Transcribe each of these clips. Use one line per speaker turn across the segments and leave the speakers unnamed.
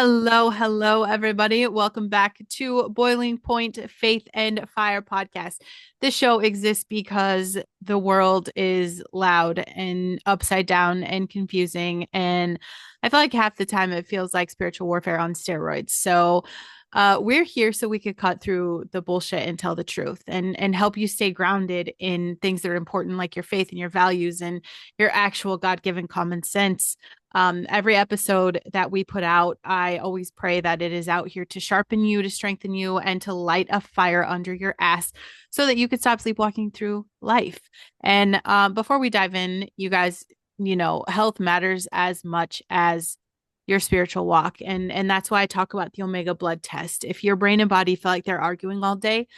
Hello, hello, everybody. Welcome back to Boiling Point Faith and Fire podcast. This show exists because the world is loud and upside down and confusing. And I feel like half the time it feels like spiritual warfare on steroids. We're here so we could cut through the bullshit and tell the truth and help you stay grounded in things that are important, like your faith and your values and your actual God-given common sense. Every episode that we put out, I always pray that it is out here to sharpen you, to strengthen you, and to light a fire under your ass so that you could stop sleepwalking through life. And before we dive in, you guys, health matters as much as your spiritual walk. And that's why I talk about the Omega blood test. If your brain and body feel like they're arguing all day,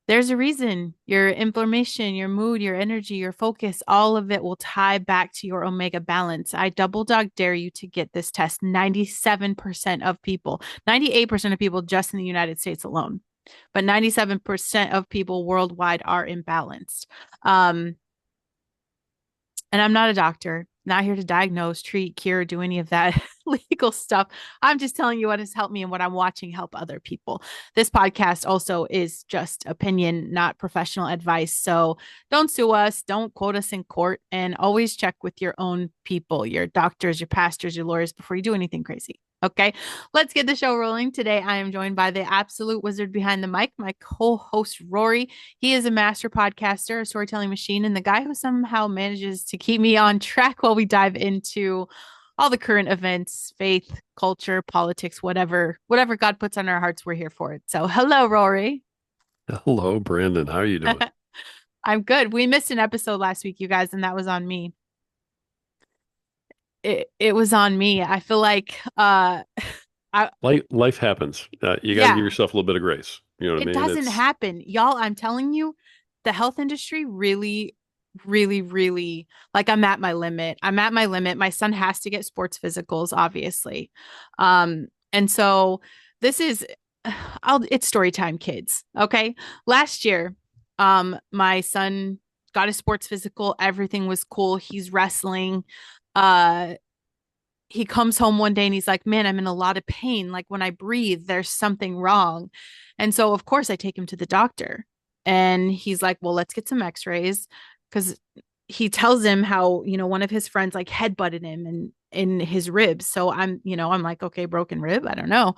there's a reason. Your inflammation, your mood, your energy, your focus, all of it will tie back to your omega balance. I double dog dare you to get this test. 97% of people, 98% of people just in the United States alone, but 97% of people worldwide are imbalanced. And I'm not a doctor, not here to diagnose, treat, cure, do any of that legal stuff. I'm just telling you what has helped me and what I'm watching help other people. This podcast also is just opinion, not professional advice. So don't sue us, don't quote us in court, and always check with your own people, your doctors, your pastors, your lawyers before you do anything crazy. Okay, let's get the show rolling. Today, I am joined by the absolute wizard behind the mic, my co host, Rory. He is a master podcaster, a storytelling machine, and the guy who somehow manages to keep me on track while we dive into all the current events, faith, culture, politics, whatever God puts on our hearts, we're here for it. So, hello, Rory.
Hello, Brandon. How are you doing?
I'm good. We missed an episode last week, you guys, and that was on me. It was on me. I feel like I
Life happens. You got to give
yeah,
yourself a little bit of grace. You know what I
it
mean?
doesn't
It's
happen. Y'all, I'm telling you, the health industry really, really, really, like I'm at my limit. My son has to get sports physicals, obviously. And so this is it's story time, kids. Okay. Last year, my son got a sports physical. Everything was cool. He's wrestling. Uh, he comes home one day and he's like, man, I'm in a lot of pain. Like when I breathe, there's something wrong. And so, of course, I take him to the doctor. And he's like, well, let's get some x-rays. Because he tells him how, one of his friends like headbutted him in his ribs. So I'm like, okay, broken rib. I don't know.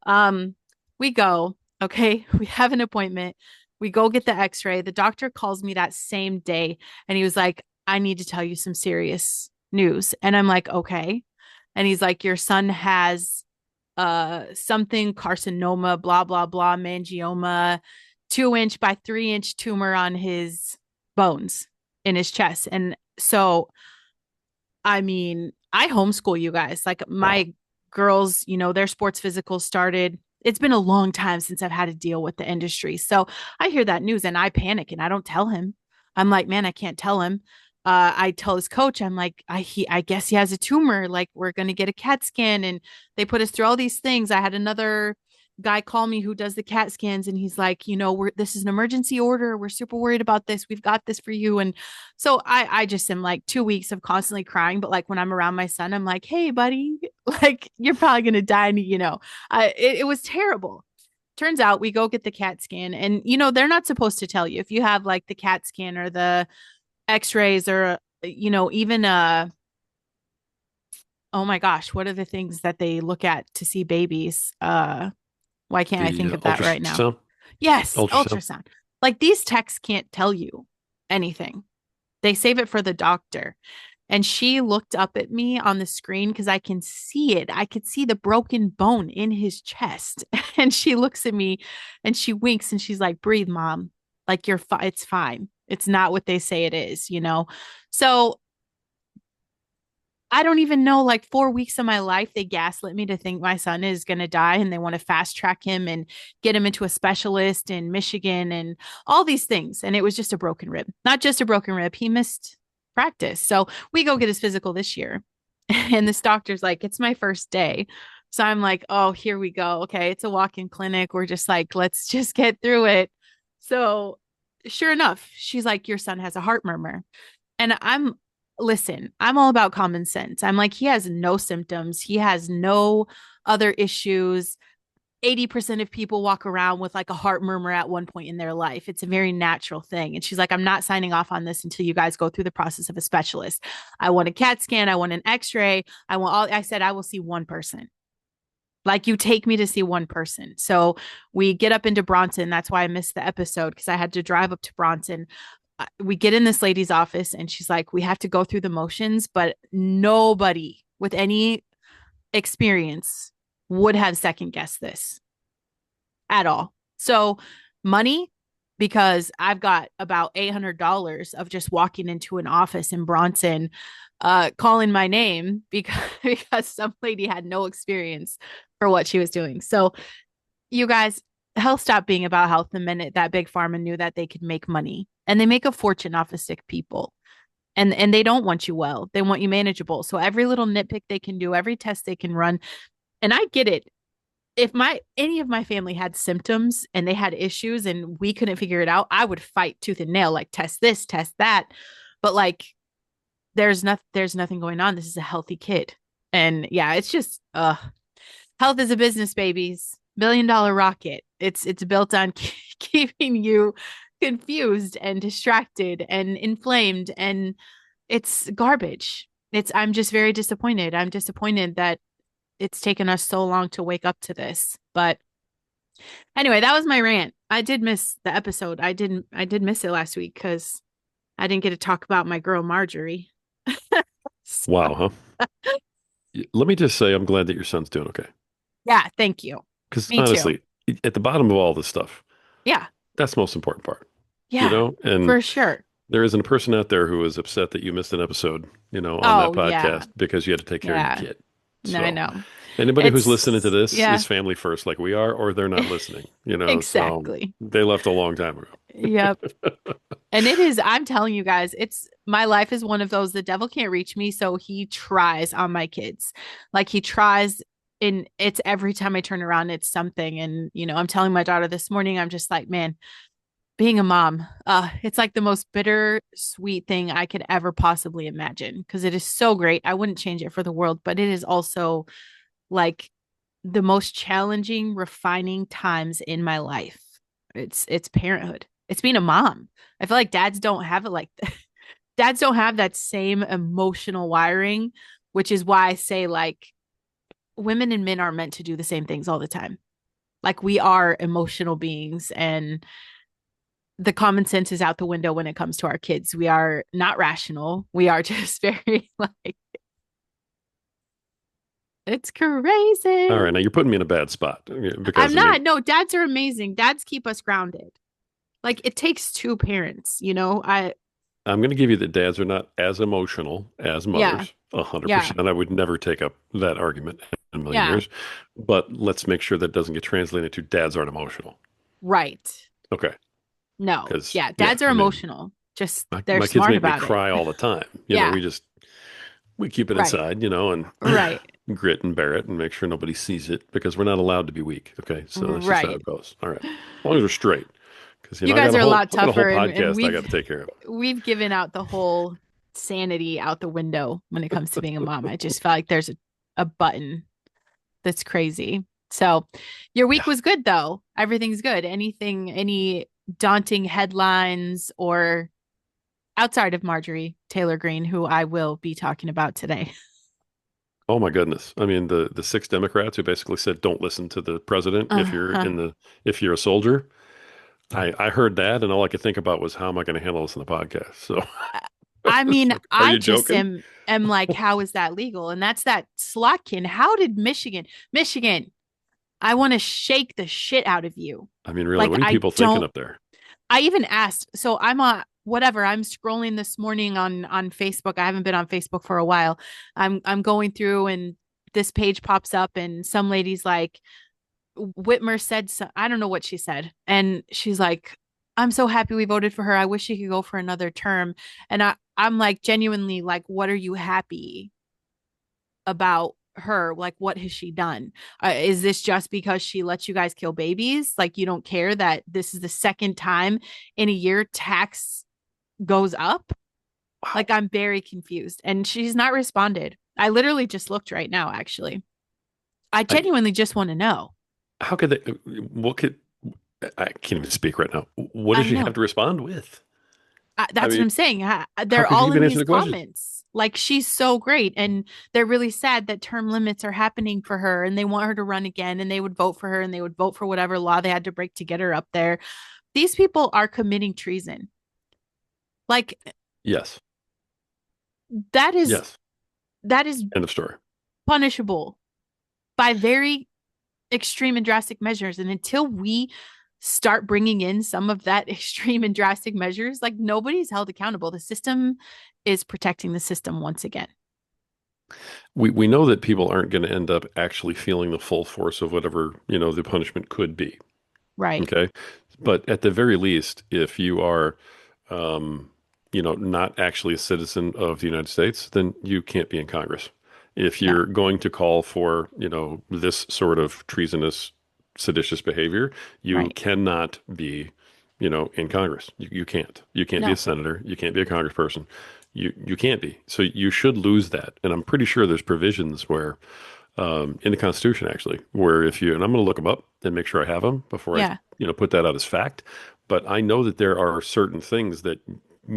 Um, we go, okay, we have an appointment. We go get the x-ray. The doctor calls me that same day and he was like, I need to tell you some serious news. And I'm like, okay. And he's like, your son has something carcinoma, blah, blah, blah, mangioma, 2 inch by 3 inch tumor on his bones in his chest. And so, I mean, I homeschool you guys. Like
wow.
my girls, their sports physical started. It's been a long time since I've had to deal with the industry. So I hear that news and I panic and I don't tell him. I'm like, man, I can't tell him. I tell his coach, I'm like, I guess he has a tumor. Like, we're gonna get a CAT scan, and they put us through all these things. I had another guy call me who does the CAT scans, and he's like, we're this is an emergency order. We're super worried about this. We've got this for you. And so I just am like 2 weeks of constantly crying. But like when I'm around my son, I'm like, hey, buddy, like you're probably gonna die. And it was terrible. Turns out we go get the CAT scan, and they're not supposed to tell you if you have like the CAT scan or the x-rays or even oh my gosh, what are the things that they look at to see babies? Why can't I
The
think of that right now?
ultrasound,
Yes,
ultrasound.
ultrasound. Like these techs can't tell you anything. They save it for the doctor. And she looked up at me on the screen because I can see it. I could see the broken bone in his chest. And she looks at me and she winks and she's like, breathe, mom. Like it's fine. It's not what they say it is. So I don't even know, like 4 weeks of my life, they gaslit me to think my son is going to die and they want to fast track him and get him into a specialist in Michigan and all these things. And it was just a broken rib, not just a broken rib. He missed practice. So we go get his physical this year. And this doctor's like, it's my first day. So I'm like, oh, here we go. Okay. It's a walk in clinic. We're just like, let's just get through it. So sure enough, she's like, your son has a heart murmur. And I'm listen, I'm all about common sense. I'm like, he has no symptoms, he has no other issues. 80% of people walk around with like a heart murmur at one point in their life. It's a very natural thing. And she's like, I'm not signing off on this until you guys go through the process of a specialist. I want a CAT scan. I want an x-ray. I said, I will see one person. Like, you take me to see one person. So we get up into Bronson. That's why I missed the episode, because I had to drive up to Bronson. We get in this lady's office and she's like, we have to go through the motions, but nobody with any experience would have second guessed this at all. So, money, because I've got about $800 of just walking into an office in Bronson, calling my name because some lady had no experience for what she was doing. So, you guys, health stopped being about health the minute that big pharma knew that they could make money, and they make a fortune off of sick people. And they don't want you well. They want you manageable. So every little nitpick they can do, every test they can run, and I get it. If my any of my family had symptoms and they had issues and we couldn't figure it out, I would fight tooth and nail, like test this, test that. But like, there's nothing going on. This is a healthy kid. And yeah, it's just health is a business, babies. $1 billion rocket. It's built on keeping you confused and distracted and inflamed, and it's garbage. I'm just very disappointed. I'm disappointed that it's taken us so long to wake up to this. But anyway, that was my rant. I did miss the episode. I did miss it last week because I didn't get to talk about my girl Marjorie. So,
Wow, huh? Let me just say, I'm glad that your son's doing okay.
yeah, thank you.
Because
Me too.
honestly, at the bottom of all this stuff,
Yeah.
that's the most important part,
Yeah,
And
for sure.
there isn't a person out there who is upset that you missed an episode, on that
Oh, yeah.
podcast because you had to take care of your
Yeah.
kid.
No, I
So
know.
anybody who's listening to this
Yeah,
is family first, like we are, or they're not listening. So
exactly.
they left a long time ago.
Yep. And it is, I'm telling you guys, it's my life is one of those, the devil can't reach me. So he tries on my kids. Like, he tries, in it's every time I turn around, it's something. And, I'm telling my daughter this morning, I'm just like, man, being a mom, it's like the most bitter sweet thing I could ever possibly imagine, because it is so great. I wouldn't change it for the world, but it is also like the most challenging, refining times in my life. It's parenthood. It's being a mom. I feel like dads don't have it like dads don't have that same emotional wiring, which is why I say, like, women and men are meant to do the same things all the time. Like, we are emotional beings, and the common sense is out the window when it comes to our kids. We are not rational. We are just very like, it's
All
crazy.
right, now you're putting me in a bad spot
I'm
because
not. No, dads are amazing. Dads keep us grounded. Like, it takes two parents,
I'm going to give you that dads are not as emotional as
yeah,
mothers.
yeah,
100%. I would never take up that argument in a million
yeah.
years. But let's make sure that doesn't get translated to dads aren't emotional.
Right.
Okay.
No.
Because,
Yeah,
yeah,
dads are
I mean,
emotional. Just they're
my kids
smart
make me
about it.
cry all the time.
Yeah.
We keep it
Right.
inside, and
Right.
grit and bear it and make sure nobody sees it because we're not allowed to be weak. Okay. So that's just how
Right.
it goes. All right. As long as we're straight. Because,
You guys are a lot
I got a whole
tougher, and
podcast I got to take care of.
we've given out the whole sanity out the window when it comes to being a mom. I just feel like there's a button that's crazy. So your week
Yeah.
was good though. Everything's good. Any daunting headlines, or outside of Marjorie Taylor Greene, who I will be talking about today?
Oh my goodness. I mean, the six Democrats who basically said don't listen to the president
Uh-huh.
if you're a soldier. I heard that and all I could think about was how am I going to handle this in the podcast? So
I
it's
mean,
like, are
I
you
just
joking?
am like, how is that legal? And that's that Slotkin. How did Michigan, I want to shake the shit out of you.
I mean, really,
Like,
what are you
I
people thinking
don't,
up there?
I even asked, so I'm on whatever, I'm scrolling this morning on Facebook. I haven't been on Facebook for a while. I'm going through, and this page pops up, and some lady's like, Whitmer said so, I don't know what she said. And she's like, I'm so happy we voted for her. I wish she could go for another term. And I'm like, genuinely, like, what are you happy about her? Like, what has she done? Is this just because she lets you guys kill babies? Like, you don't care that this is the second time in a year tax goes up?
Wow.
Like, I'm very confused. And she's not responded. I literally just looked right now, actually. I
I,
genuinely just want to know.
how could they, what could, I can't even speak right now. What does
I
she have
know.
to respond with? I
That's what
mean,
I'm saying.
how
They're
could she
all
even
in
answer
these
the question?
comments. Like, she's so great. And they're really sad that term limits are happening for her and they want her to run again and they would vote for her and they would vote for whatever law they had to break to get her up there. These people are committing treason. Like,
Yes.
that is
Yes.
that is
End of story.
punishable by very extreme and drastic measures. And until we start bringing in some of that extreme and drastic measures, like, nobody's held accountable. The system is protecting the system once again.
We know that people aren't going to end up actually feeling the full force of whatever, the punishment could be.
Right.
Okay. But at the very least, if you are, um, not actually a citizen of the United States, then you can't be in Congress. If
No.
you're going to call for, this sort of treasonous, seditious behavior, you
Right.
cannot be, in Congress. You can't. You can't be a
No.
senator. You can't be a congressperson. You can't be. So you should lose that. And I'm pretty sure there's provisions where in the Constitution, actually, where if you, and I'm going to look them up and make sure I have them before I,
Yeah.
put that out as fact. But I know that there are certain things that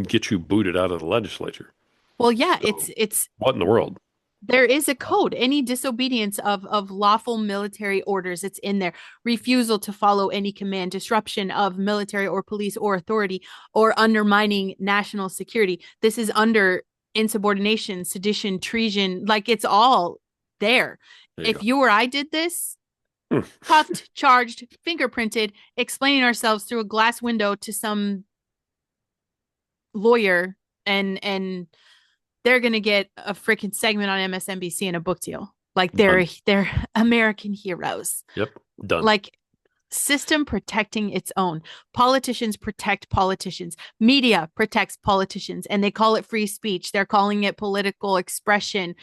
get you booted out of the legislature.
Well, yeah,
So
it's
what in the world?
there is a code. Any disobedience of lawful military orders, it's in there. Refusal to follow any command, disruption of military or police or authority, or undermining national security. This is under insubordination, sedition, treason. Like, it's all there.
There you
If
go.
you or I did this,
Hmm.
cuffed, charged, fingerprinted, explaining ourselves through a glass window to some lawyer, and they're gonna get a freaking segment on MSNBC and a book deal. Like, they're
Done.
they're American heroes.
Yep. Done.
Like, system protecting its own. Politicians protect politicians. Media protects politicians, and they call it free speech. They're calling it political expression.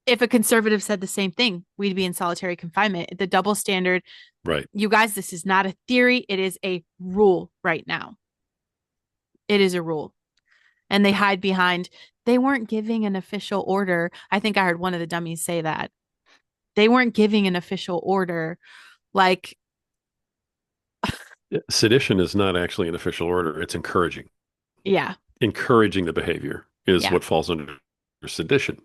If a conservative said the same thing, we'd be in solitary confinement. The double standard,
Right.
you guys, this is not a theory. It is a rule right now. It is a rule. And they hide behind, they weren't giving an official order. I think I heard one of the dummies say that. They weren't giving an official order. Like,
Sedition is not actually an official order. It's encouraging.
yeah,
Encouraging the behavior is
yeah,
what falls under sedition.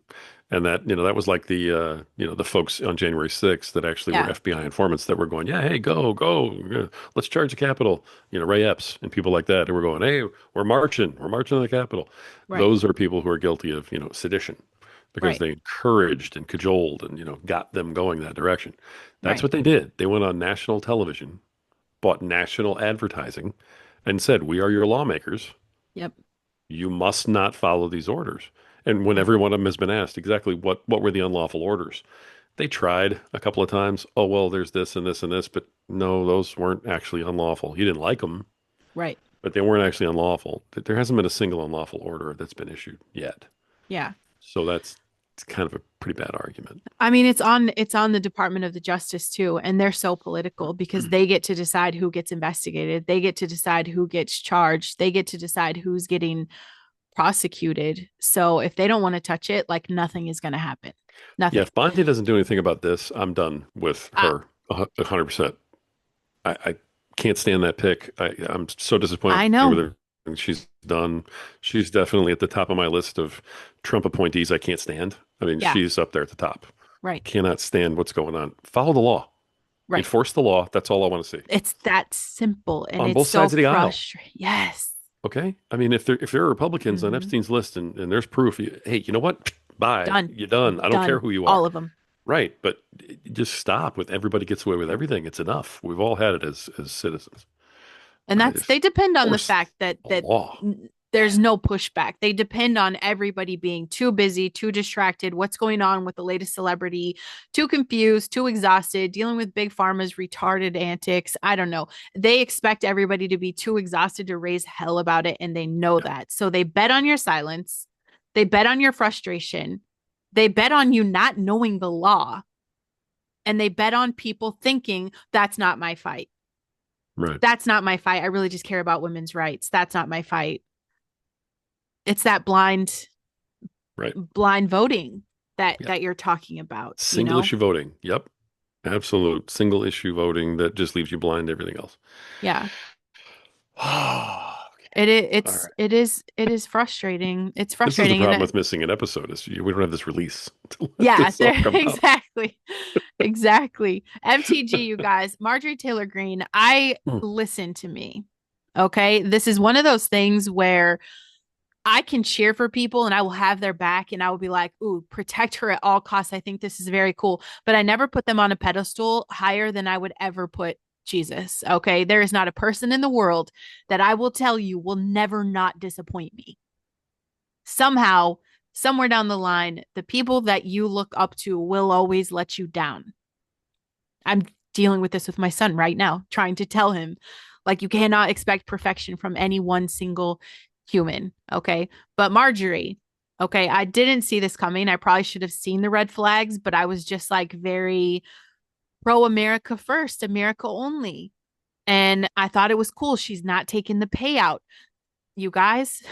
And that, that was like the folks on January 6th that actually were
yeah,
FBI informants that were going, yeah, hey, go, yeah, let's charge the Capitol. Ray Epps and people like that who were going, hey, we're marching on the Capitol.
right,
Those are people who are guilty of, sedition because
right,
they encouraged and cajoled and, got them going that direction. That's
right.
what they did. They went on national television, bought national advertising, and said, we are your lawmakers.
Yep.
You must not follow these orders. And when
Yep.
every one of them has been asked exactly what were the unlawful orders, they tried a couple of times. Oh, well, there's this and this and this, but no, those weren't actually unlawful. You didn't like them,
Right.
but they weren't actually unlawful. There hasn't been a single unlawful order that's been issued yet.
Yeah.
So that's it's kind of a pretty bad argument.
I mean, it's on the Department of the Justice too, and they're so political because they get to decide who gets investigated. They get to decide who gets charged. They get to decide who's getting prosecuted. So if they don't want to touch it, like, nothing is going to happen.
Yeah,
Nothing.
if Bonte doesn't do anything about this, I'm done with
Uh,
her 100%. I can't stand that pick. I'm so disappointed
I know.
with her. And she's done. She's definitely at the top of my list of Trump appointees I can't stand. I mean,
Yeah.
she's up there at the top.
Right.
Cannot stand what's going on. Follow the law.
Right.
Enforce the law. That's all I want to see
It's that simple, and
on
it's
both
so
sides of the aisle.
frustrating. Yes.
Okay. I mean, if there are Republicans on
Hmm.
Epstein's list and there's proof, hey, you know what? Bye.
Done.
You're done. I don't care
Done.
who you
All
are.
of them.
Right. But just stop with everybody gets away with everything. It's enough. We've all had it as citizens.
And that's,
Just
they depend on the
force
fact that
the law.
there's no pushback. They depend on everybody being too busy, too distracted, what's going on with the latest celebrity, too confused, too exhausted, dealing with big pharma's retarded antics. I don't know. They expect everybody to be too exhausted to raise hell about it, and they know
Yeah.
that. So they bet on your silence. They bet on your frustration. They bet on you not knowing the law, and they bet on people thinking that's not my fight.
Right.
That's not my fight. I really just care about women's rights. That's not my fight. it's that
Right.
blind voting
Yeah.
that you're talking about, you
Single
know?
issue voting. Yep. Absolute single issue voting that just leaves you blind to everything else.
Yeah.
Okay. All right.
It is frustrating. It's
This is the
frustrating and
problem with missing an episode is we don't have this release to let
yeah,
this all come out.
exactly. Exactly. MTG, you guys, Marjorie Taylor Greene, I
Hmm.
listen to me. Okay? This is one of those things where I can cheer for people and I will have their back and I will be like, ooh, protect her at all costs. I think this is very cool. But I never put them on a pedestal higher than I would ever put Jesus. Okay. There is not a person in the world that I will tell you will never not disappoint me. Somehow, somewhere down the line, the people that you look up to will always let you down. I'm dealing with this with my son right now, trying to tell him, like, you cannot expect perfection from any one single human. Okay. But Marjorie, okay, I didn't see this coming. I probably should have seen the red flags, but I was just like very pro America first, America only. And I thought it was cool. She's not taking the payout. You guys,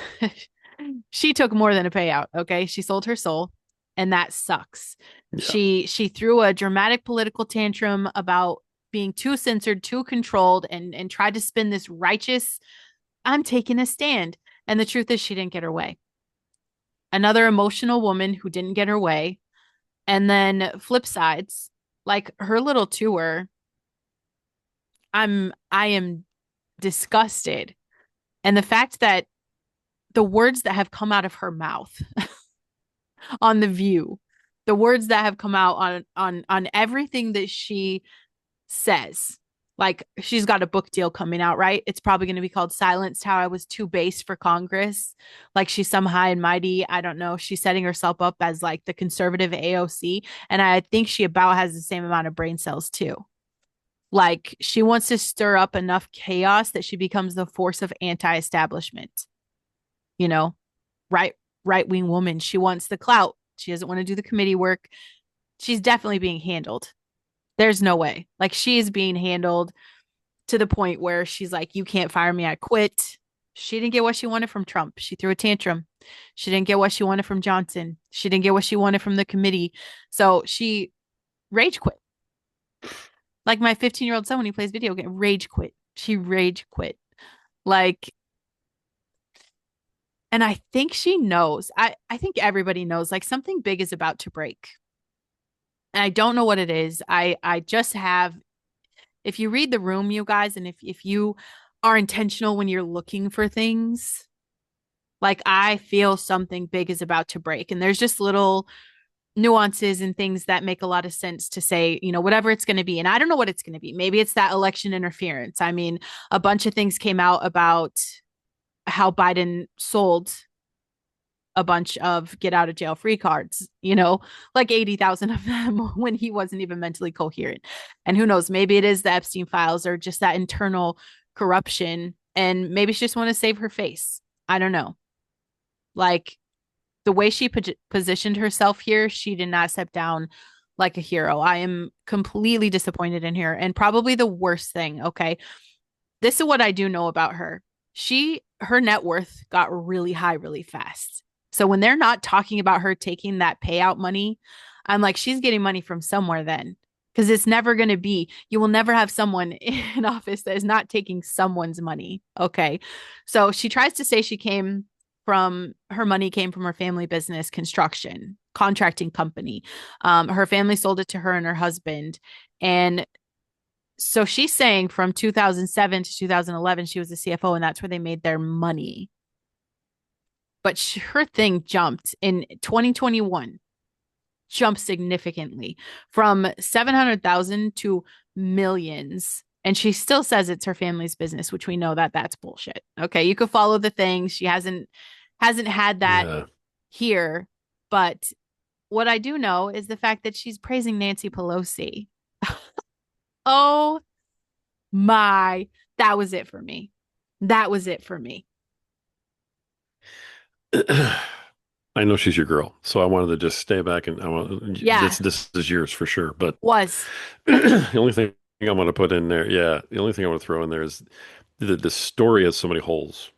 she took more than a payout. Okay. She sold her soul, and that sucks.
Yeah.
She threw a dramatic political tantrum about being too censored, too controlled, and tried to spin this righteous, I'm taking a stand. And the truth is she didn't get her way. Another emotional woman who didn't get her way. And then flip sides, like her little tour, I am disgusted. And the fact that the words that have come out of her mouth on The View, the words that have come out on everything that she says. Like she's got a book deal coming out, right? It's probably going to be called Silenced How I Was Too Base for Congress. Like she's some high and mighty. I don't know. She's setting herself up as like the conservative AOC. And I think she about has the same amount of brain cells too. Like she wants to stir up enough chaos that she becomes the force of anti-establishment, you know, right right wing woman. She wants the clout. She doesn't want to do the committee work. She's definitely being handled. There's no way. Like she is being handled to the point where she's like, you can't fire me. I quit. She didn't get what she wanted from Trump. She threw a tantrum. She didn't get what she wanted from Johnson. She didn't get what she wanted from the committee. So she rage quit. Like my 15-year-old son when he plays video game, rage quit. She rage quit. Like, and I think she knows. I think everybody knows like something big is about to break. And I don't know what it is. I just have, if you read the room, you guys, and if you are intentional when you're looking for things, like I feel something big is about to break. And there's just little nuances and things that make a lot of sense to say, you know, whatever it's going to be. And I don't know what it's going to be. Maybe it's that election interference. I mean, a bunch of things came out about how Biden sold a bunch of get out of jail free cards, you know, like 80,000 of them when he wasn't even mentally coherent. And who knows, maybe it is the Epstein files or just that internal corruption. And maybe she just want to save her face. I don't know. Like the way she positioned herself here, she did not step down like a hero. I am completely disappointed in her. And probably the worst thing, okay, this is what I do know about her. Her net worth got really high really fast. So when they're not talking about her taking that payout money, I'm like, she's getting money from somewhere then. Because it's never going to be, you will never have someone in office that is not taking someone's money. Okay. So she tries to say her money came from her family business, construction, contracting company. Her family sold it to her and her husband. And so she's saying from 2007 to 2011, she was the CFO, and that's where they made their money. But her thing jumped in 2021, jumped significantly from 700,000 to millions. And she still says it's her family's business, which we know that that's bullshit. Okay, you could follow the thing. She hasn't had that
Yeah.
here, but what I do know is the fact that she's praising Nancy Pelosi. Oh my, that was it for me. That was it for me.
I know she's your girl, so I wanted to just stay back and I want
Yeah,
this is yours for sure. But
was.
the only thing I want to put in there, yeah, the only thing I want to throw in there is the story has so many holes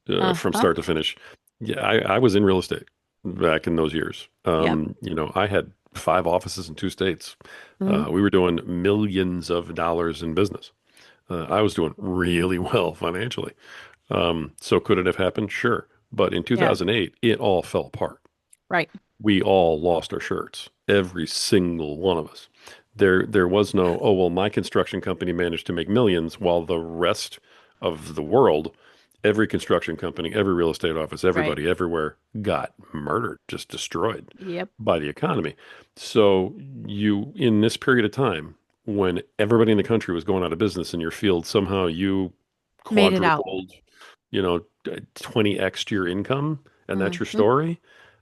from
Uh-huh.
start to finish. Yeah, I was in real estate back in those years.
Yep.
I had 5 offices in 2 states.
Hmm.
We were doing millions of dollars in business. I was doing really well financially. So could it have happened? Sure. But in
Yeah.
2008, it all fell apart.
Right.
We all lost our shirts, every single one of us. There was no, oh, well, my construction company managed to make millions while the rest of the world, every construction company, every real estate office,
Right.
everybody everywhere got murdered, just destroyed
Yep.
by the economy. So in this period of time, when everybody in the country was going out of business in your field, somehow you
Made it out.
quadrupled, 20x your income, and that's your
Hmm.
story.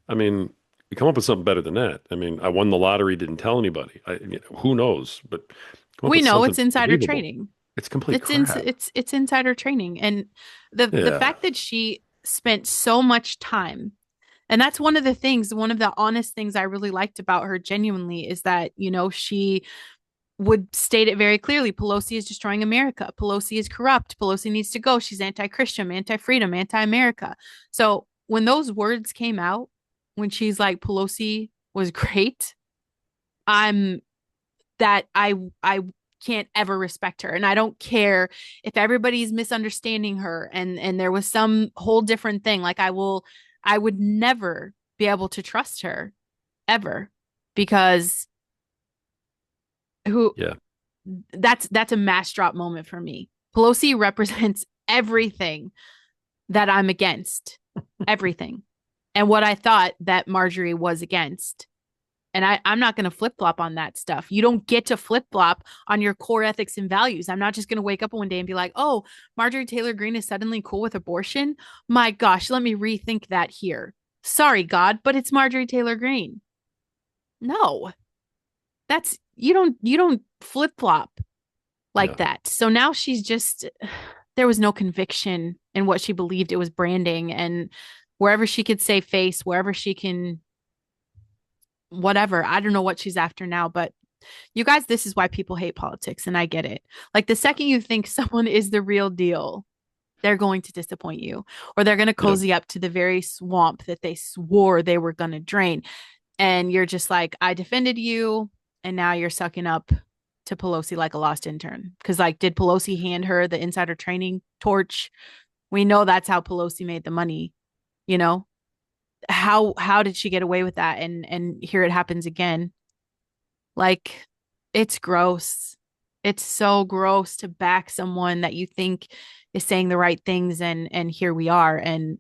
I mean, you come up with something better than that. I mean, I won the lottery, didn't tell anybody. Who knows? But come up
We
with
know
something
it's insider
believable.
trading.
It's complete crap.
It's insider trading, and the
Yeah,
fact that she spent so much time, and that's one of the things, one of the honest things I really liked about her genuinely is that, she would state it very clearly. Pelosi is destroying America. Pelosi is corrupt. Pelosi needs to go. She's anti-Christian, anti-freedom, anti-America. So when those words came out, when she's like Pelosi was great, I'm I can't ever respect her, and I don't care if everybody's misunderstanding her and there was some whole different thing. Like I would never be able to trust her ever, because who
yeah,
that's a mass drop moment for me. Pelosi represents everything that I'm against, everything, and what I thought that Marjorie was against. And I'm not going to flip flop on that stuff. You don't get to flip flop on your core ethics and values. I'm not just going to wake up one day and be like, oh, Marjorie Taylor Greene is suddenly cool with abortion. My gosh, let me rethink that here. Sorry, God, but it's Marjorie Taylor Greene. No, that's you don't flip flop like
yeah.
that. So now she's just, there was no conviction in what she believed. It was branding, and wherever she could say face, wherever she can, whatever. I don't know what she's after now, but you guys, this is why people hate politics, and I get it. Like the second you think someone is the real deal, they're going to disappoint you, or they're going to
Yeah.
cozy up to the very swamp that they swore they were going to drain. And you're just like, I defended you, and now you're sucking up to Pelosi like a lost intern. Because, like, did Pelosi hand her the insider training torch? We know that's how Pelosi made the money. You know how did she get away with that? And here it happens again. Like, it's gross. It's so gross to back someone that you think is saying the right things, and here we are. And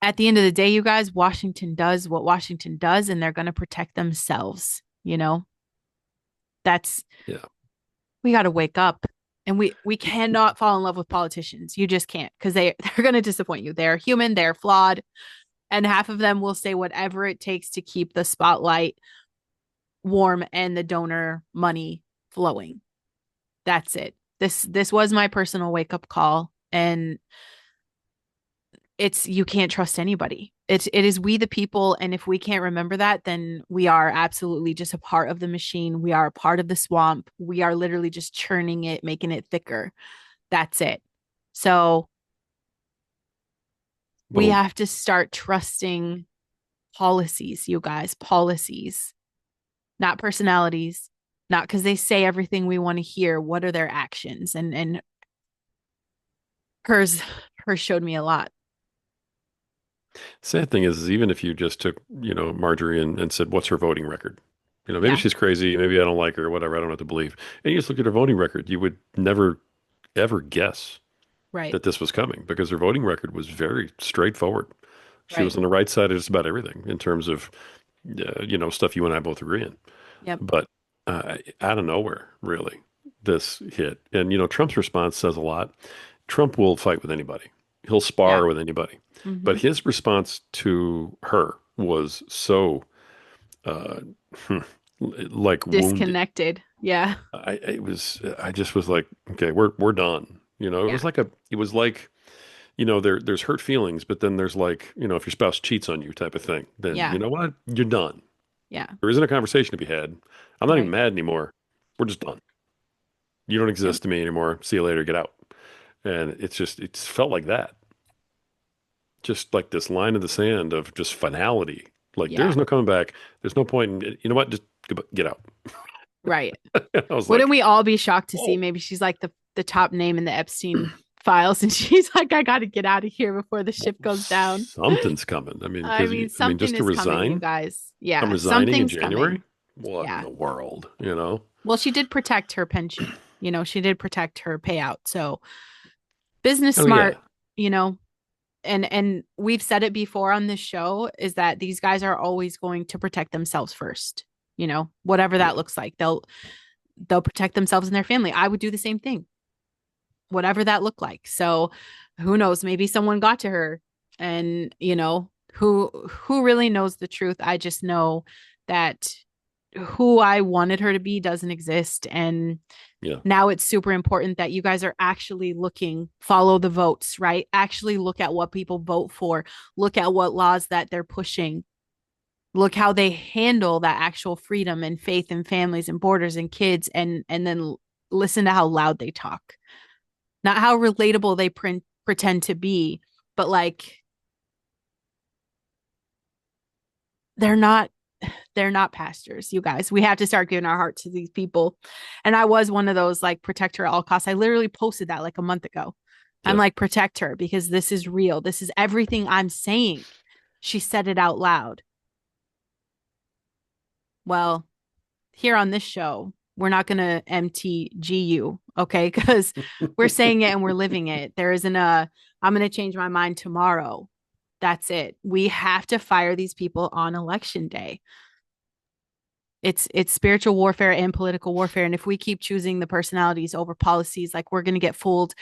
at the end of the day, you guys, Washington does what Washington does, and they're going to protect themselves. That's
Yeah.
we got to wake up, and we cannot fall in love with politicians. You just can't, because they're going to disappoint you. They're human, they're flawed, and half of them will say whatever it takes to keep the spotlight warm and the donor money flowing. That's it. This was my personal wake up call, and it's, you can't trust anybody. It is we the people, and if we can't remember that, then we are absolutely just a part of the machine. We are a part of the swamp. We are literally just churning it, making it thicker. That's it. So we
Boom.
have to start trusting policies, you guys, policies, not personalities, not because they say everything we want to hear. What are their actions? And hers hers showed me a lot.
Sad thing is even if you just took, Marjorie and said, what's her voting record? Maybe
Yeah,
she's crazy. Maybe I don't like her, whatever. I don't know what to believe. And you just look at her voting record. You would never, ever guess
right,
that this was coming because her voting record was very straightforward. She
right.
was on the right side of just about everything in terms of, stuff you and I both agree in.
Yep.
But out of nowhere, really, this hit. And, Trump's response says a lot. Trump will fight with anybody. He'll
Yeah.
spar with anybody.
Mm-hmm.
But his response to her was so, uh, like wounding.
Disconnected. Yeah.
I just was like, okay, we're done.
Yeah.
It was like, there's hurt feelings, but then there's like, if your spouse cheats on you type of thing, then
Yeah.
you know what? You're done.
Yeah.
There isn't a conversation to be had. I'm not even
Right.
mad anymore. We're just done. You don't
Yep.
exist to me anymore. See you later. Get out. And it's felt like that. just like this line in the sand of just finality. Like
Yeah,
there's no coming back. There's no point in, you know what? Just get out.
right.
I was
Wouldn't
like,
we all be shocked to see
oh,
maybe she's like the top name in the Epstein files and she's like, I got to get out of here before the
well,
ship goes down.
something's coming. I mean,
I
because
mean,
I mean,
something
just to
is coming, you
resign,
guys.
I'm
Yeah,
resigning in
something's coming.
January. What in
Yeah.
the world, you know?
Well, she did protect her pension. She did protect her payout. So business
Oh yeah,
smart, you know, and we've said it before on this show is that these guys are always going to protect themselves first, whatever that
yeah.
looks like. They'll protect themselves and their family. I would do the same thing, whatever that looked like. So who knows? Maybe someone got to her and, who really knows the truth. I just know that who I wanted her to be doesn't exist. And
Yeah.
now it's super important that you guys are actually looking, follow the votes, right? Actually look at what people vote for, look at what laws that they're pushing, look how they handle that actual freedom and faith and families and borders and kids, and then listen to how loud they talk, not how relatable they pretend to be, but like they're not they're not pastors, you guys. We have to start giving our heart to these people. And I was one of those like protect her at all costs. I literally posted that like a month ago. I'm
Yeah.
like, protect her because this is real. This is everything I'm saying. She said it out loud. Well, here on this show, we're not going to MTG you, okay? Because we're saying it and we're living it. There isn't I'm going to change my mind tomorrow. That's it. We have to fire these people on election day. It's spiritual warfare and political warfare. And if we keep choosing the personalities over policies, like we're going to get fooled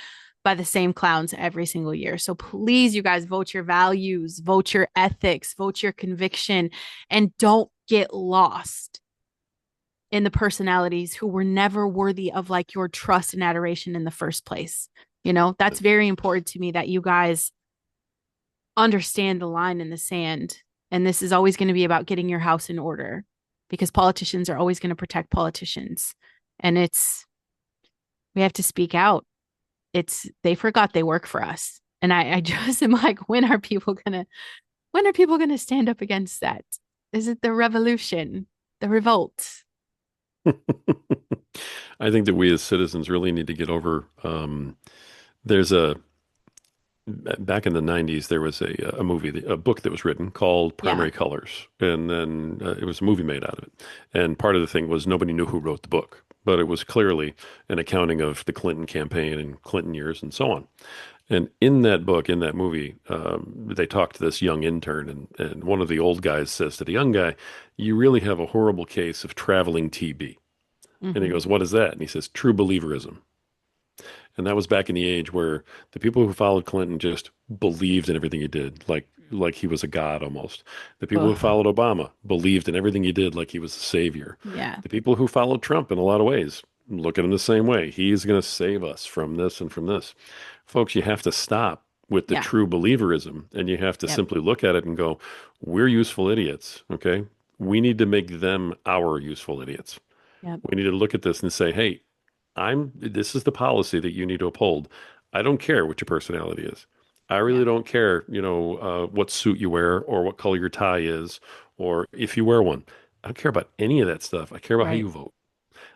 by the same clowns every single year. So please, you guys, vote your values, vote your ethics, vote your conviction, and don't get lost in the personalities who were never worthy of like your trust and adoration in the first place. That's very important to me that you guys understand the line in the sand. And this is always going to be about getting your house in order because politicians are always going to protect politicians. And we have to speak out. They forgot they work for us. And I just am like, when are people gonna stand up against that? Is it the revolution, the revolt?
I think that we as citizens really need to get over. There's a Back in the 90s, there was a movie, a book that was written called
Yeah.
Primary Colors, and then it was a movie made out of it. And part of the thing was nobody knew who wrote the book, but it was clearly an accounting of the Clinton campaign and Clinton years and so on. And in that book, in that movie, they talk to this young intern, and one of the old guys says to the young guy, "You really have a horrible case of traveling TB." And he
Mm-hmm.
goes, "What is that?" And he says, "True believerism." And that was back in the age where the people who followed Clinton just believed in everything he did, like he was a god almost. The people who
Ugh.
followed Obama believed in everything he did like he was a savior.
Yeah.
The people who followed Trump in a lot of ways look at him the same way. He's going to save us from this and from this. Folks, you have to stop with the
Yeah.
true believerism and you have to
Yep.
simply look at it and go, we're useful idiots, okay? We need to make them our useful idiots.
Yep.
We need to look at this and say, hey, this is the policy that you need to uphold. I don't care what your personality is. I really
Yep.
don't care, what suit you wear or what color your tie is or if you wear one. I don't care about any of that stuff. I care about how
Right.
you vote.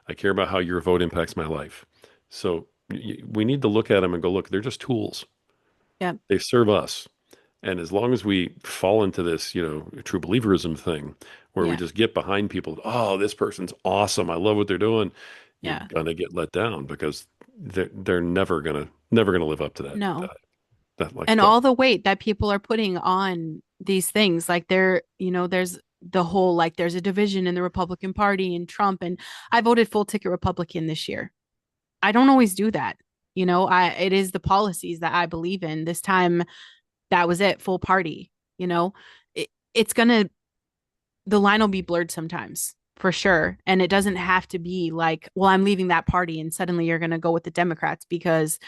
I care about how your vote impacts my life. So we need to look at them and go, look, they're just tools.
Yep.
They serve us. And as long as we fall into this, true believerism thing, where we
Yeah.
just get behind people, oh, this person's awesome. I love what they're doing. You're
Yeah.
gonna get let down because they're never gonna live up to
No.
that like
And
the
all the weight that people are putting on these things, like there's the whole like there's a division in the Republican Party and Trump, and I voted full ticket Republican this year. I don't always do that. It is the policies that I believe in. This time that was it, full party. It's gonna the line will be blurred sometimes for sure. And it doesn't have to be like, well, I'm leaving that party and suddenly you're gonna go with the Democrats because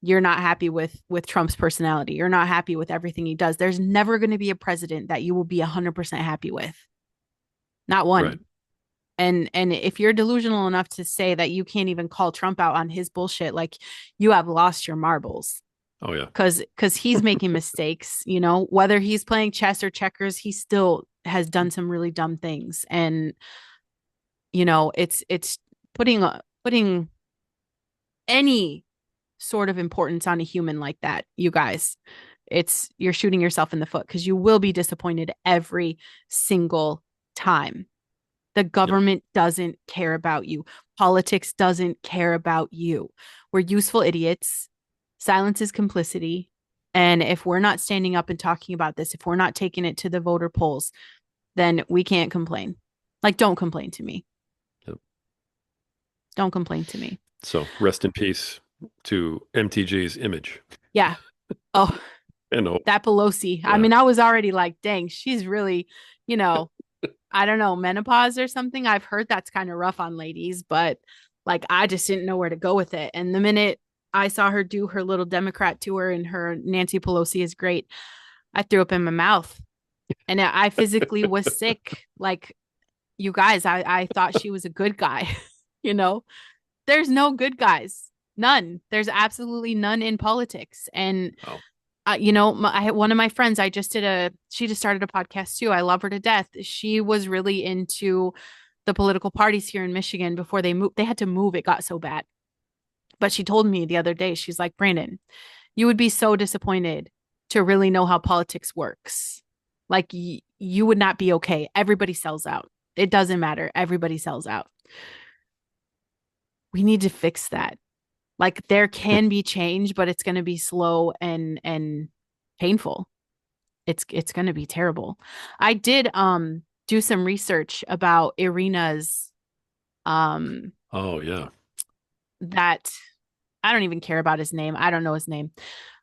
you're not happy with Trump's personality. You're not happy with everything he does. There's never going to be a president that you will be 100% happy with. Not
right.
one. And if you're delusional enough to say that you can't even call Trump out on his bullshit, like you have lost your marbles.
Oh yeah.
because he's making mistakes, you know, whether he's playing chess or checkers, he still has done some really dumb things. And, you know, it's putting any sort of importance on a human like that, you guys. It's you're shooting yourself in the foot because you will be disappointed every single time. The
Yep.
government doesn't care about you. Politics doesn't care about you. We're useful idiots. Silence is complicity. And if we're not standing up and talking about this, if we're not taking it to the voter polls, then we can't complain. Like, don't complain to me.
Yep.
Don't complain to me.
So rest in peace to MTG's image
Yeah. Oh,
and hope.
that Pelosi. I
Yeah.
mean, I was already like, dang, she's really, you know, I don't know, menopause or something. I've heard that's kind of rough on ladies, but like I just didn't know where to go with it. And the minute I saw her do her little Democrat tour and her Nancy Pelosi is great, I threw up in my mouth and I physically was sick. Like, you guys, I thought she was a good guy. You know, there's no good guys, none. There's absolutely none in politics. And
Wow.
you know, one of my friends, she just started a podcast too. I love her to death. She was really into the political parties here in Michigan before they moved. They had to move. It got so bad. But she told me the other day, she's like, Brandon, you would be so disappointed to really know how politics works. Like, you would not be okay. Everybody sells out. It doesn't matter. Everybody sells out. We need to fix that. Like, there can be change, but it's going to be slow and painful. It's going to be terrible. I did do some research about Irina's um
Oh yeah.
that I don't even care about his name. I don't know his name.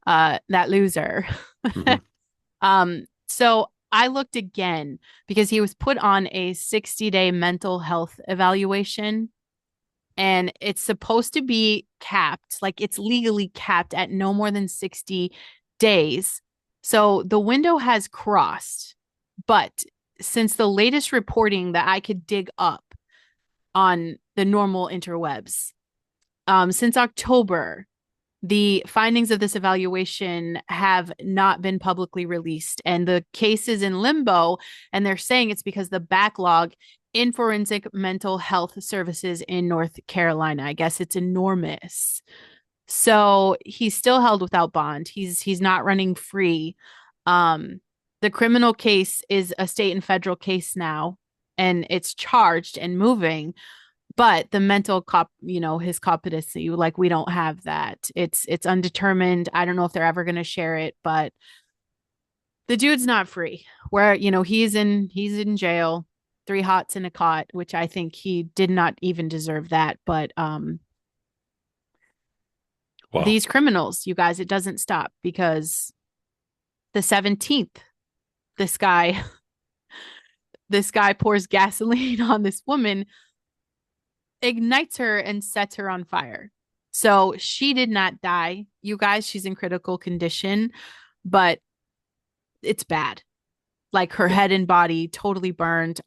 That loser.
Hmm.
So I looked again because he was put on a 60-day mental health evaluation and it's supposed to be capped, like it's legally capped at no more than 60 days. So the window has crossed, but since the latest reporting that I could dig up on the normal interwebs, since October, the findings of this evaluation have not been publicly released, and the case is in limbo. And they're saying it's because the backlog in forensic mental health services in North Carolina. I guess it's enormous. So he's still held without bond. He's not running free. Um, the criminal case is a state and federal case now, and it's charged and moving, but the mental you know, his competency, like we don't have that. It's undetermined. I don't know if they're ever going to share it, but the dude's not free. Where, you know, he's in jail, 3 hots in a cot, which I think he did not even deserve that. But
Wow.
these criminals, you guys, it doesn't stop because the 17th, this guy this guy pours gasoline on this woman, ignites her and sets her on fire. So she did not die. You guys, she's in critical condition, but it's bad. Like her
Yeah.
head and body totally burned.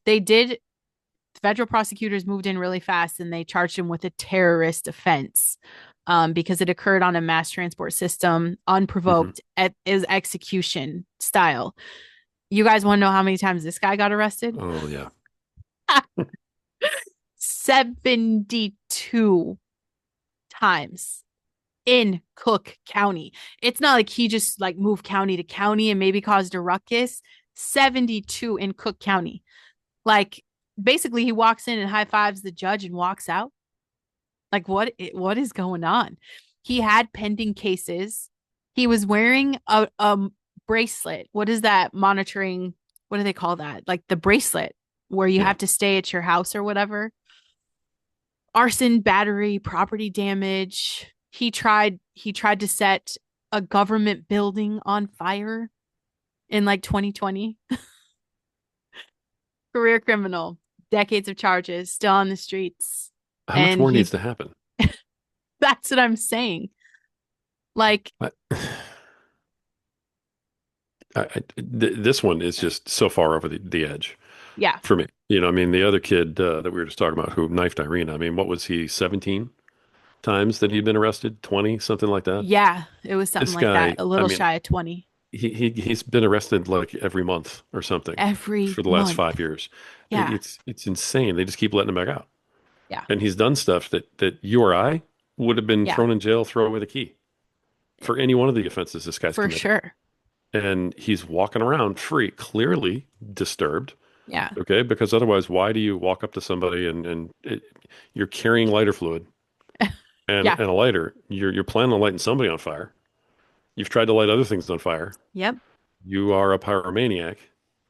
They did federal prosecutors moved in really fast and they charged him with a terrorist offense. Because it occurred on a mass transport system,
Hmm.
unprovoked, is execution style. You guys want to know how many times this guy got arrested?
Oh yeah.
72 times in Cook County. It's not like he just like moved county to county and maybe caused a ruckus. 72 in Cook County. Like basically he walks in and high fives the judge and walks out. Like what is going on? He had pending cases. He was wearing a bracelet. What is that monitoring? What do they call that? Like the bracelet where you
Yeah.
have to stay at your house or whatever. Arson, battery, property damage. He tried to set a government building on fire in like 2020. Career criminal, decades of charges, still on the streets.
How much
And
more needs
he
to happen?
that's what I'm saying. Like,
I, this one is just so far over the edge
yeah,
for me. You know, I mean, the other kid that we were just talking about who knifed Irina, I mean, what was he, 17? times that he'd been arrested, 20, something like that.
Yeah, it was something
This
like that.
guy,
A
I
little
mean,
shy of 20
he's been arrested like every month or something
every
for the last
month.
5 years.
Yeah.
It's insane. They just keep letting him back out.
Yeah.
And he's done stuff that you or I would have been
Yeah.
thrown in jail, throw away the key for any one of the offenses this guy's
For
committed.
sure.
And he's walking around free, clearly disturbed.
Yeah.
Okay, because otherwise, why do you walk up to somebody you're carrying lighter fluid
Yeah.
and a lighter? You're planning on lighting somebody on fire. You've tried to light other things on fire.
Yep.
You are a pyromaniac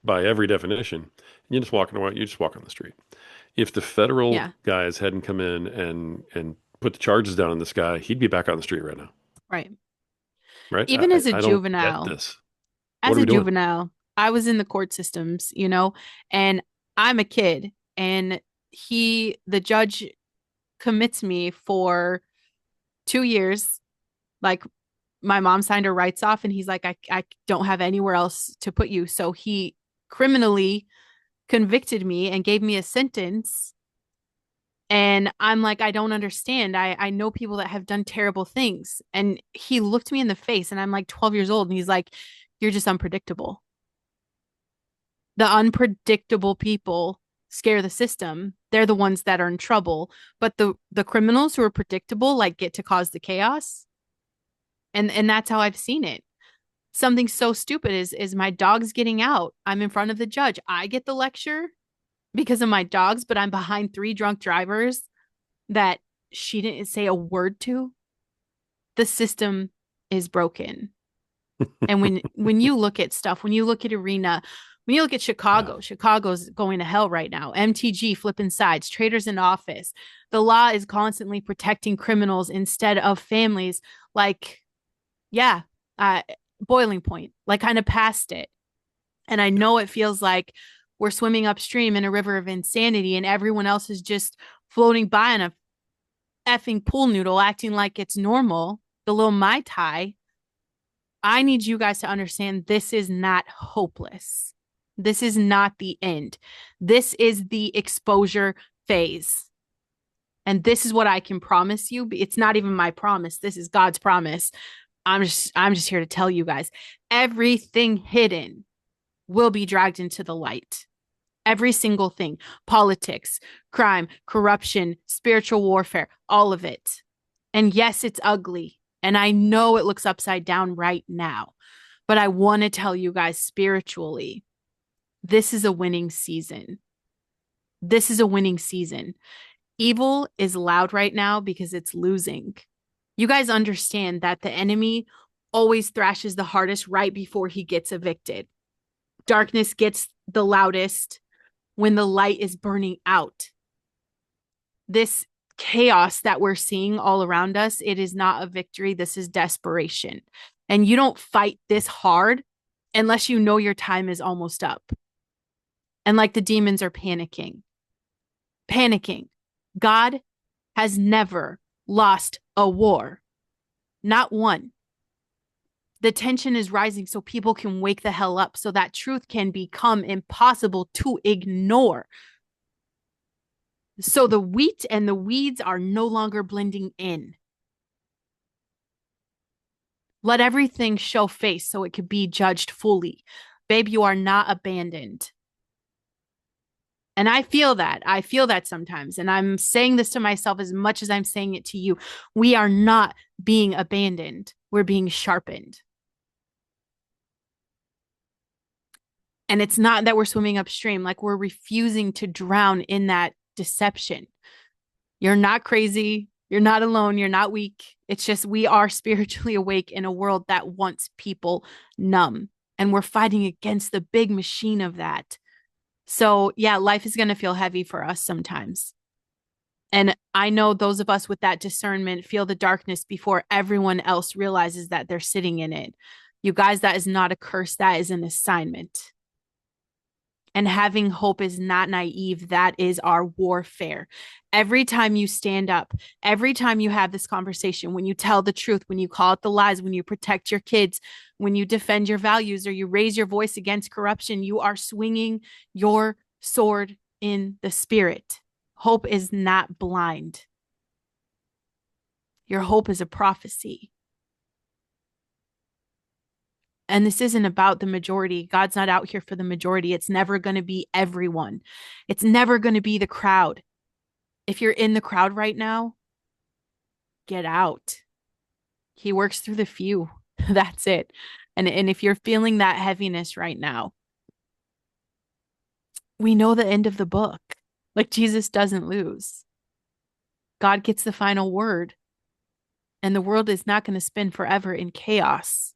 by every definition. You're just walking around. You just walk on the street. If the federal
Yeah.
guys hadn't come in and put the charges down on this guy, he'd be back on the street right now.
Right.
Right?
Even as a
I don't get
juvenile,
this. What
as
are
a
we doing?
juvenile, I was in the court systems, and I'm a kid, and the judge commits me for 2 years. Like, my mom signed her rights off, and he's like, I don't have anywhere else to put you. So he criminally convicted me and gave me a sentence. And I'm like, I don't understand. I know people that have done terrible things. And he looked me in the face, and I'm like 12 years old. And he's like, you're just unpredictable. The unpredictable people scare the system. They're the ones that are in trouble. But the criminals who are predictable, like, get to cause the chaos. And that's how I've seen it. Something so stupid is my dog's getting out. I'm in front of the judge. I get the lecture because of my dogs, but I'm behind three drunk drivers that she didn't say a word to. The system is broken. And when you look at stuff, when you look at Arena, when you look at
Yeah.
Chicago's going to hell right now. MTG flipping sides, traitors in office. The law is constantly protecting criminals instead of families. Like, yeah, uh, boiling point, like, kind of past it. And I know it feels like we're swimming upstream in a river of insanity, and everyone else is just floating by on a effing pool noodle, acting like it's normal. The little Mai Tai. I need you guys to understand this is not hopeless. This is not the end. This is the exposure phase. And this is what I can promise you. It's not even my promise. This is God's promise. I'm just here to tell you guys, everything hidden will be dragged into the light. Every single thing. Politics, crime, corruption, spiritual warfare, all of it. And yes, it's ugly. And I know it looks upside down right now. But I want to tell you guys spiritually, this is a winning season. This is a winning season. Evil is loud right now because it's losing. You guys understand that the enemy always thrashes the hardest right before he gets evicted. Darkness gets the loudest when the light is burning out. This chaos that we're seeing all around us, it is not a victory. This is desperation. And you don't fight this hard unless you know your time is almost up. And like, the demons are panicking. Panicking. God has never lost a war. Not one. The tension is rising so people can wake the hell up, so that truth can become impossible to ignore. So the wheat and the weeds are no longer blending in. Let everything show face so it could be judged fully. Babe, you are not abandoned. And I feel that. I feel that sometimes. And I'm saying this to myself as much as I'm saying it to you. We are not being abandoned, we're being sharpened. And it's not that we're swimming upstream, like, we're refusing to drown in that deception. You're not crazy. You're not alone. You're not weak. It's just we are spiritually awake in a world that wants people numb. And we're fighting against the big machine of that. So, yeah, life is going to feel heavy for us sometimes. And I know those of us with that discernment feel the darkness before everyone else realizes that they're sitting in it. You guys, that is not a curse. That is an assignment. And having hope is not naive. That is our warfare. Every time you stand up, every time you have this conversation, when you tell the truth, when you call out the lies, when you protect your kids, when you defend your values, or you raise your voice against corruption, you are swinging your sword in the spirit. Hope is not blind. Your hope is a prophecy. And this isn't about the majority. God's not out here for the majority. It's never going to be everyone. It's never going to be the crowd. If you're in the crowd right now, get out. He works through the few. That's it. And if you're feeling that heaviness right now, we know the end of the book. Like Jesus doesn't lose. God gets the final word, and the world is not going to spin forever in chaos.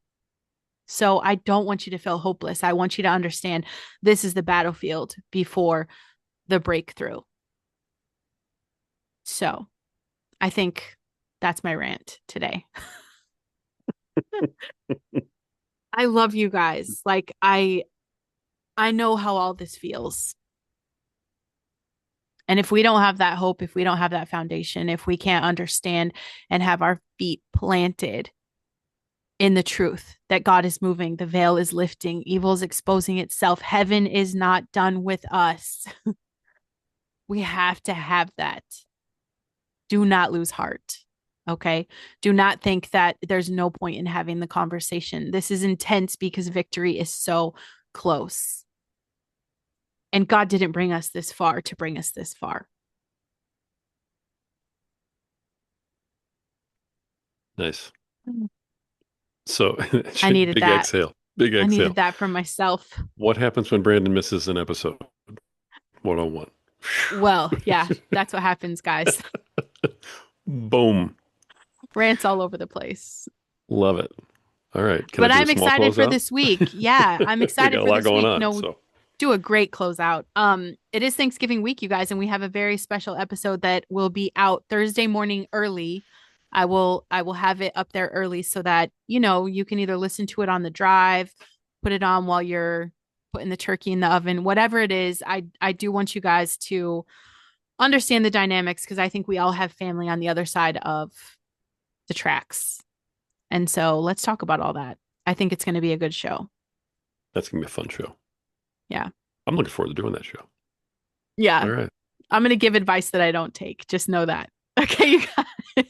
So I don't want you to feel hopeless. I want you to understand this is the battlefield before the breakthrough. So I think that's my rant today. I love you guys. Like I know how all this feels. And if we don't have that hope, if we don't have that foundation, if we can't understand and have our feet planted in the truth that God is moving, the veil is lifting, evil is exposing itself, heaven is not done with us. We have to have that. Do not lose heart. Okay. Do not think that there's no point in having the conversation. This is intense because victory is so close. And God didn't bring us this far to bring us this far.
Nice. So
I needed
big
that.
exhale. Big
I needed
exhale.
that from myself.
What happens when Brandon misses an episode? 101.
Well, yeah, that's what happens, guys.
Boom.
Rants all over the place.
Love it. All right. Can I
But
do a
I'm
small
excited for
closeout?
this week. Yeah, I'm
We
excited
got a
for
lot
this
going
week.
on.
No,
So
do a great closeout. It is Thanksgiving week, you guys, and we have a very special episode that will be out Thursday morning early. I will have it up there early so that, you can either listen to it on the drive, put it on while you're putting the turkey in the oven, whatever it is. I do want you guys to understand the dynamics because I think we all have family on the other side of the tracks. And so let's talk about all that. I think it's going to be a good show.
that's going to be a fun show.
Yeah.
I'm looking forward to doing that show.
Yeah.
All right.
I'm going to give advice that I don't take. Just know that. Okay, you guys.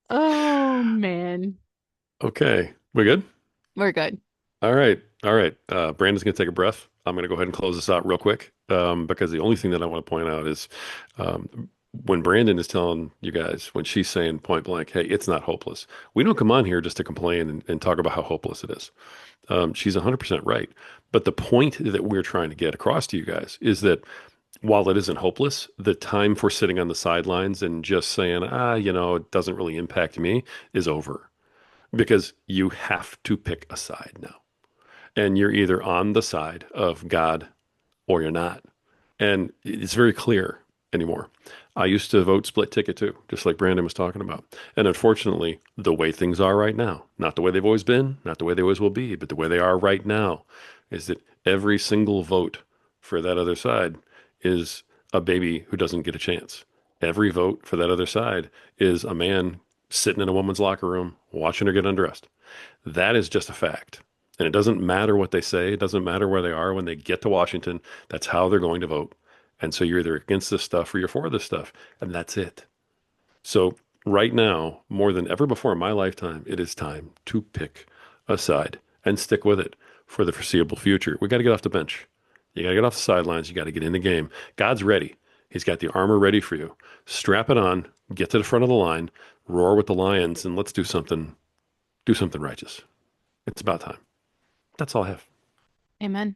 Oh, man.
Okay. We good?
We're good.
All right. All right. Brandon's going to take a breath. I'm going to go ahead and close this out real quick because the only thing that I want to point out is when Brandon is telling you guys, when she's saying point blank, hey, it's not hopeless. We don't come on here just to complain and talk about how hopeless it is. She's 100% right. But the point that we're trying to get across to you guys is that while it isn't hopeless, the time for sitting on the sidelines and just saying, it doesn't really impact me is over because you have to pick a side now. And you're either on the side of God or you're not. And it's very clear anymore. I used to vote split ticket too, just like Brandon was talking about. And unfortunately, the way things are right now, not the way they've always been, not the way they always will be, but the way they are right now, is that every single vote for that other side is a baby who doesn't get a chance. Every vote for that other side is a man sitting in a woman's locker room watching her get undressed. That is just a fact. And it doesn't matter what they say. It doesn't matter where they are when they get to Washington. That's how they're going to vote. And so you're either against this stuff or you're for this stuff. And that's it. So right now, more than ever before in my lifetime, it is time to pick a side and stick with it for the foreseeable future. We got to get off the bench. You got to get off the sidelines. You got to get in the game. God's ready. He's got the armor ready for you. Strap it on, get to the front of the line, roar with the lions, and let's do something righteous. It's about time. That's all I have.
Amen.